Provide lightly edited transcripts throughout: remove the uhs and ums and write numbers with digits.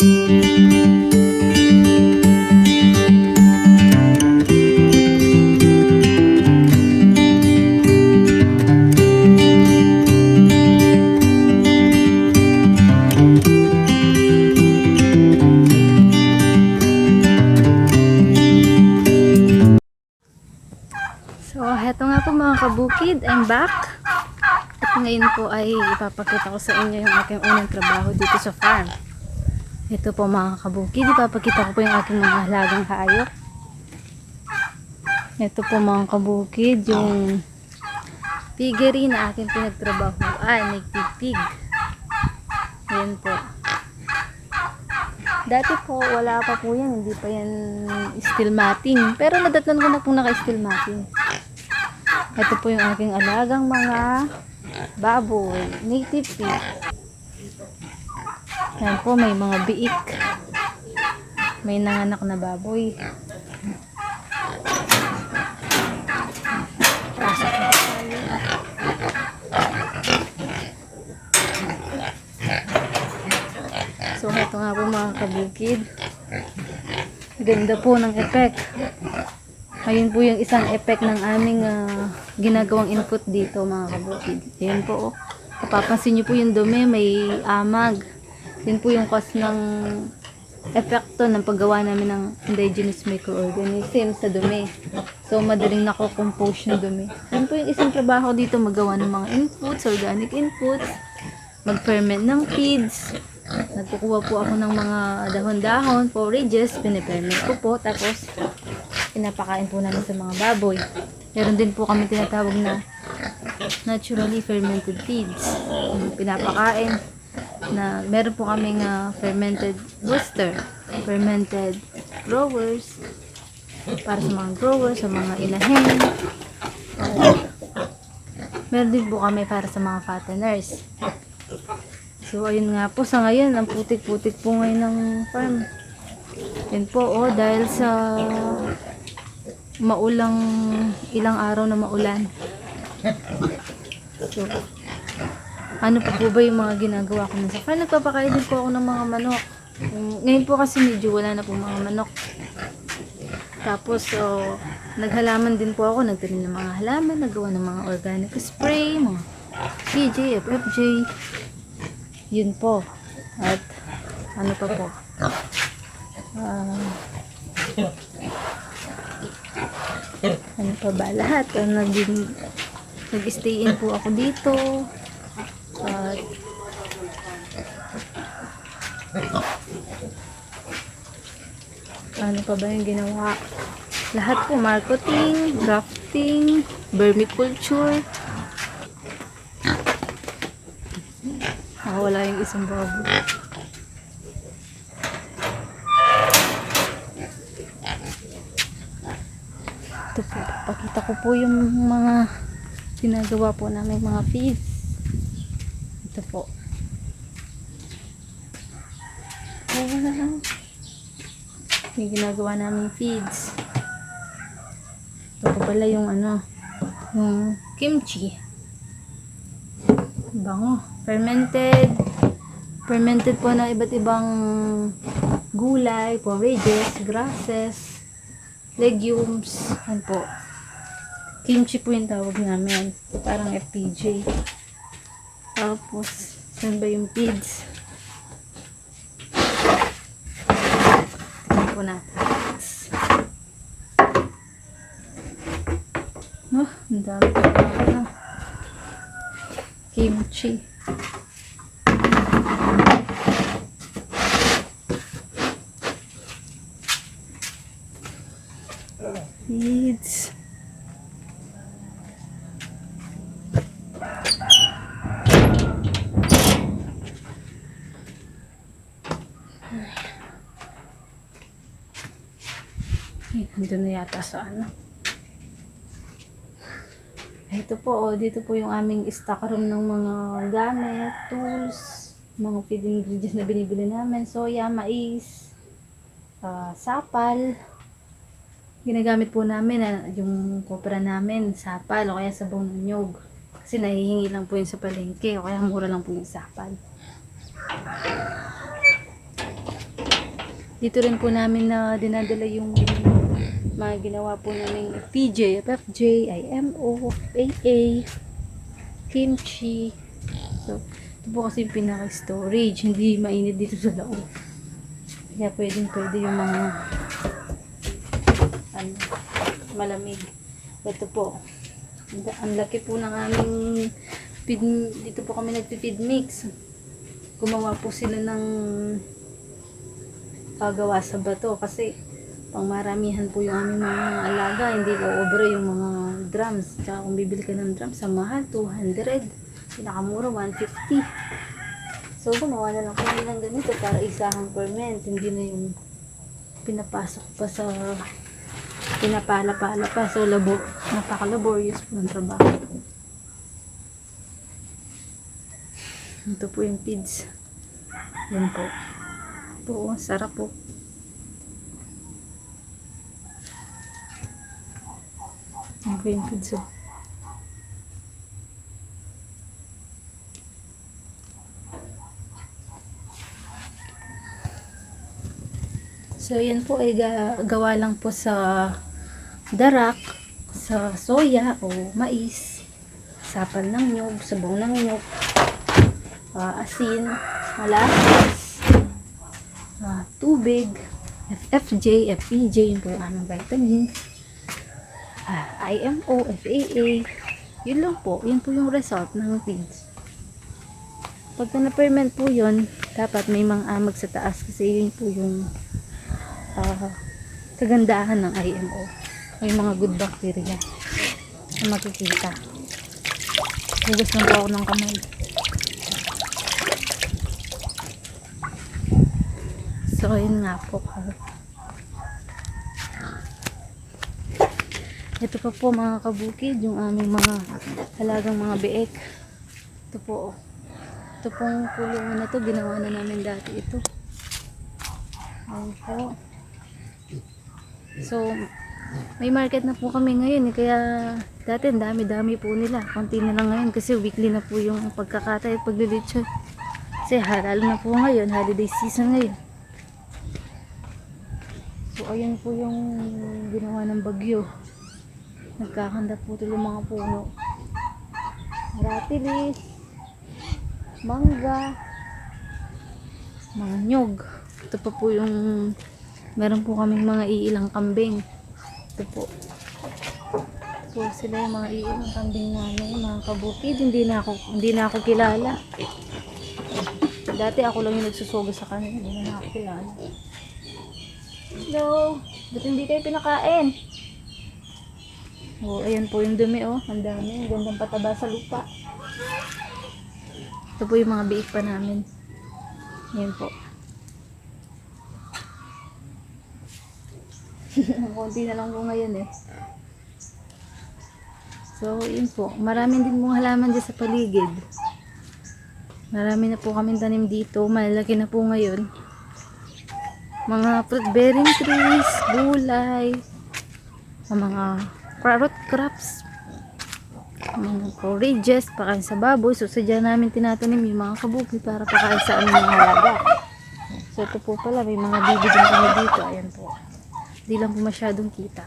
So, heto nga po mga kabukid, I'm back. At ngayon po ay ipapakita ko sa inyo yung aking unang trabaho dito sa farm. Ito po mga kabukid, ipapakita ko po yung aking mga halagang hayop. Ito po mga kabukid, yung piggery na aking pinagtrabahoan, native pig. Ayan po. Dati po, wala pa po yan, hindi pa yan steel matting. Pero nadatnan ko na po naka-steel matting. Ito po yung aking alagang mga baboy, native pig. Ayan po, may mga biik. May nanganak na baboy. Pasok na tayo. So, ito nga po mga kabukid. Ganda po ng effect. Ayun po yung isang effect ng aming ginagawang input dito mga kabukid. Ayun po, oh. Kapapansin nyo po yung dumi, may amag. Yun po yung cause ng epekto ng paggawa namin ng indigenous microorganism sa dumi. So, madaling nako-compose yung dumi. Yun po yung isang trabaho dito, magawa ng mga inputs, organic inputs, mag-ferment ng feeds. Nagkukuha po ako ng mga dahon-dahon, forages, piniferment ko po, tapos pinapakain po namin sa mga baboy. Meron din po kami tinatawag na naturally fermented feeds. Pinapakain na meron po kaming fermented booster, fermented growers, para sa mga growers, sa mga inahin. Meron din po kami para sa mga fatteners. So, ayun nga po, sa ngayon, ang putik-putik po ngayon ng farm. Yun po, oh, dahil sa maulang, ilang araw na maulan. So, ano po ba yung mga ginagawa ko sa farm? Nagpapakain din po ako ng mga manok. Ngayon po kasi medyo wala na po mga manok. Tapos, naghalaman din po ako, nagtanim ng mga halaman, naggawa ng mga organic spray, mga CJ, FFJ. Yun po. At ano pa po? Ano pa ba? Lahat. Nag-stay in po ako dito. At ano pa ba yung ginawa? Lahat po. Marketing, grafting, vermiculture. Wala yung isang baboy. Ito po, pakita ko po yung mga ginagawa po namin mga feeds. Ito po. Yung ginagawa namin feeds. Ito po pala yung yung kimchi. Bango. Fermented po na iba't ibang gulay, forages, grasses, legumes. Yan po. Kimchi po yung tawag namin. Parang FPJ. Tapos, saan ba yung feeds? Tignan po natin. Ang dami pa kimchi. Feeds. Nandun na yata sa ito po, dito po yung aming stock room ng mga gamit, tools, mga feed ingredients na binibili namin, soya, mais, sapal. Ginagamit po namin yung kopra namin, sapal o kaya sabaw ng nyog. Kasi nahihingi lang po yun sa palengke o kaya mura lang po yung sapal. Dito rin po namin na dinadala yung mga ginawa po namin PJ, FFJ, IMO, AA, kimchi. So, ito po kasi yung pinaka-storage. Hindi mainit dito sa loob. Kaya pwede yung mga ano, malamig. Ito po. Ang laki po ng aming feed, dito po kami nagpi-feed mix. Gumawa po sila ng pagawa sa bato kasi pang maramihan po yung aming mga alaga, hindi ko obra yung mga drums. Tsaka kung bibili ka ng drums, sa mahal, 200. Pinakamura, 150. So, gumawa na lang kami ng ganito para isahang ferment. Hindi na yung pinapasok pa sa pinapala-pala pa. So, napaka-laborious po ng trabaho. Ito po yung feeds. Yan po. Po, sarap po. Yan po yung feeds. So, yan po ay gawa lang po sa darak, sa soya o mais, sapal ng nyug, sabaw ng nyug, asin, molasses, tubig, FFJ, FPJ, yun po yung aming vitamin, IMO, FAA, yun lang po, yun po yung result ng feeds. Pag na-ferment po yun, dapat may mga amag sa taas kasi yun po yung kagandahan ng IMO. May mga good bacteria na makikita. Hugas lang po ako ng kamay. So, yun nga po. Ito pa po mga kabukid, yung aming mga halagang mga biek. Ito po. Ito pong kulungan na to, ginawa na namin dati ito. Ayan po. So, may market na po kami ngayon kaya dati dami-dami po nila. Konti na lang ngayon kasi weekly na po yung pagkakatay at paglilitsyon. Kasi lalo na po ngayon, holiday season ngayon. So, ayan po yung ginawa ng bagyo. Nagkakanda po tuloy mga puno. Ratilis, mangga, mga nyog. Ito pa po yung meron po kaming mga iilang kambing. Ito po. So sila yung mga iilang kambing namin, mga kabukid. Hindi na ako kilala. Dati ako lang yung nagsusugo sa kanila. Hindi na ako kilala. Hello! Ba't hindi kayo pinakain? Oh, ayan po yung dumi oh. Ang dami. Ang gandang pataba sa lupa. Ito po yung mga biik pa namin. Ayan po. Konti na lang po ngayon eh. So, yun po. Maraming din mong halaman dyan sa paligid. Marami na po kaming tanim dito. Malaki na po ngayon. Mga fruit bearing trees, gulay, mga carrot crops, mga forages, pakain sa baboy. So, sadya namin tinatanim yung mga kabukid para pakain sa aming mga halaga. So, ito po pala. May mga bibi din kami dito. Ayan po. Hindi lang po masyadong kita.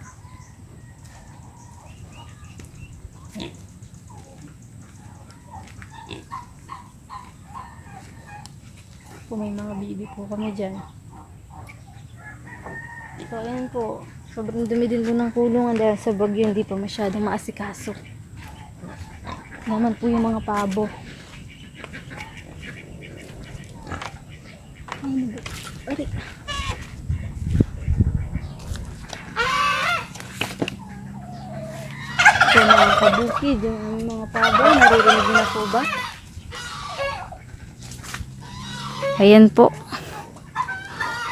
Po may mga bibi po kami dyan. So ayan po. Sobrang dumi din po ng kulungan dahil sa bagyo hindi pa masyadong maasikaso. Naman po yung mga pabo. Ay, so mga kabukid, yung mga pabo, naririnig na po ba? Ayan po.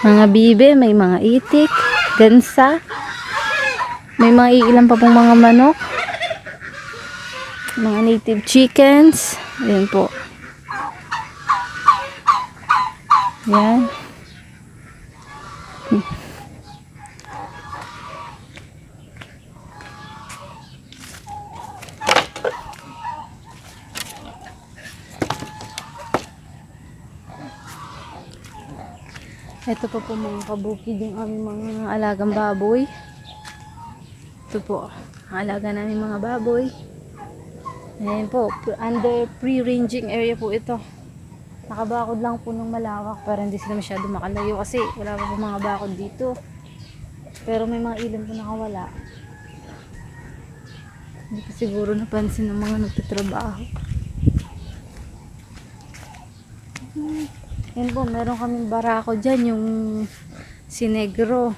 Mga bibe, may mga itik, gansa, may mga iilan pa pong mga manok, mga native chickens. Ayan po. Ayan. Ito pa po mga kabukid yung aming mga alagang baboy. Ito po, ang alaga namin mga baboy. Ayan po, under pre-ranging area po ito. Nakabakod lang po ng malawak para hindi sila masyado makalayo kasi wala pa po mga bakod dito. Pero may mga ilan po nakawala. Hindi pa siguro napansin ng mga nagtatrabaho. Yan po, meron kaming barako dyan, yung sinegro.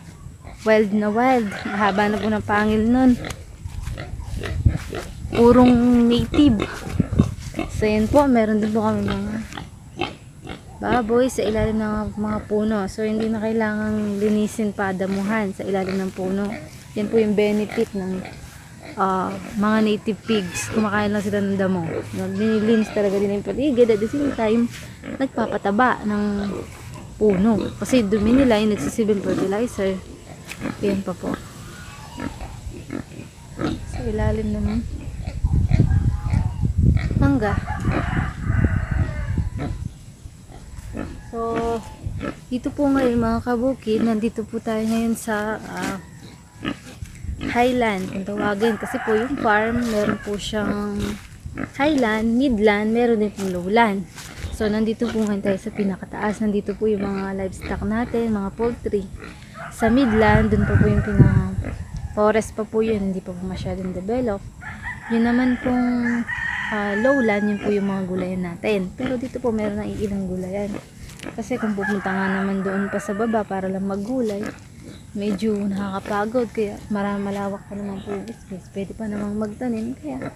Wild na wild. Mahaba na po ng pangil nun. Purong native. So yan po, meron din po kami mga baboy sa ilalim ng mga puno. So hindi na kailangang linisin pa, damuhan sa ilalim ng puno. Yan po yung benefit ng mga native pigs. Kumakain lang sila ng damo. Nililinis talaga din yung paligid. At the same time, nagpapataba ng puno. Kasi dumi nila yung nagsisibing fertilizer. Yan pa po. Sa ilalim naman. Mangga. So, dito po ngayon mga kabukid, nandito po tayo ngayon sa highland, kung tawagin. Kasi po yung farm, meron po siyang highland, midland, meron din pong lowland. So, nandito po ngayon tayo sa pinakataas. Nandito po yung mga livestock natin, mga poultry. Sa midland, dun pa po yung forest pa po yun, hindi pa po masyadong develop. Yun naman pong lowland, yun po yung mga gulayan natin. Pero dito po meron ng ilang gulayan. Kasi kung pupunta nga naman doon pa sa baba para lang maggulay, medyo nakakapagod. Kaya malawak pa naman po yung space. Pwede pa namang magtanim. Kaya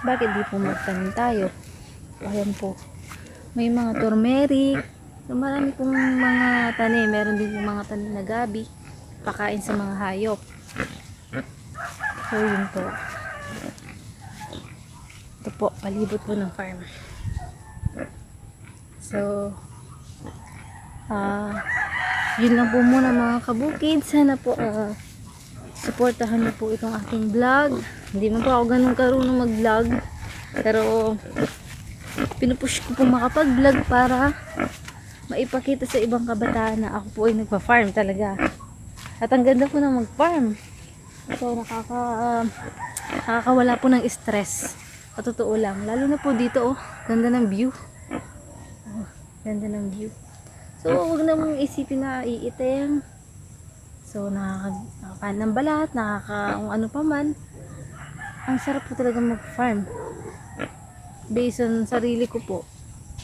bakit di po magtanim tayo? Ayan po. May mga turmeric. So, marami pong mga tanim. Meron din yung mga tanim na gabi. Pakain sa mga hayop. So, yun po. Ito po, palibot po ng farm. So, yun lang po muna mga kabukid. Sana po, supportahan niyo po itong aking vlog. Hindi man po ako ganun karunong mag-vlog. Pero, pinupush ko po makapag-vlog para maipakita sa ibang kabataan na ako po ay nagpa-farm talaga. At ang ganda po na mag-farm. So, nakakawala po ng stress. At totoo lang. Lalo na po dito, oh. Ganda ng view. Oh, ganda ng view. So, huwag na mong isipin na iitim. So, nakakakaan ng balat, kung ano pa man. Ang sarap po talaga mag-farm. Based on sarili ko po.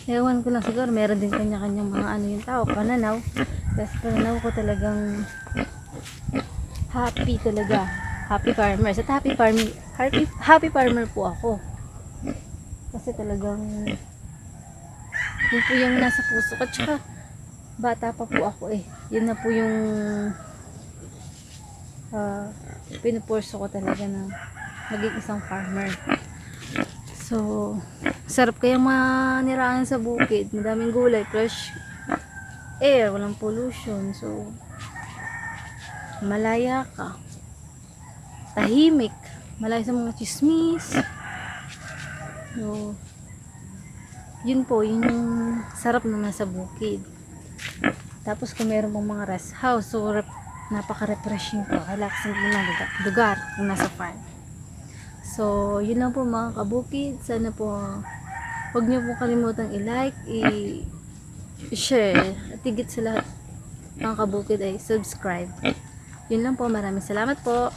Ewan ko lang siguro, meron din kanya-kanyang mga ano yung tao, pananaw. Kasi pananaw ko talagang happy talaga. Happy farmer. At happy farmer po ako. Kasi talagang yun po yung nasa puso ko. Tsaka bata pa po ako eh. Yun na po yung pinupurso ko talaga na maging isang farmer. So, sarap kayang manirahan sa bukid. Madaming gulay, fresh air, walang pollution. So, malaya ka. Tahimik. Malaya sa mga chismis. So, yun po, yun yung sarap na nasa bukid. Tapos kung meron pong mga rest house, so napaka-refreshing po. Relaxing po ng lugar kung nasa farm. So, yun lang po mga kabukid. Sana po, huwag niyo po kalimutang i-like, i-share, at higit sa lahat mga kabukid ay subscribe. Yun lang po. Maraming salamat po.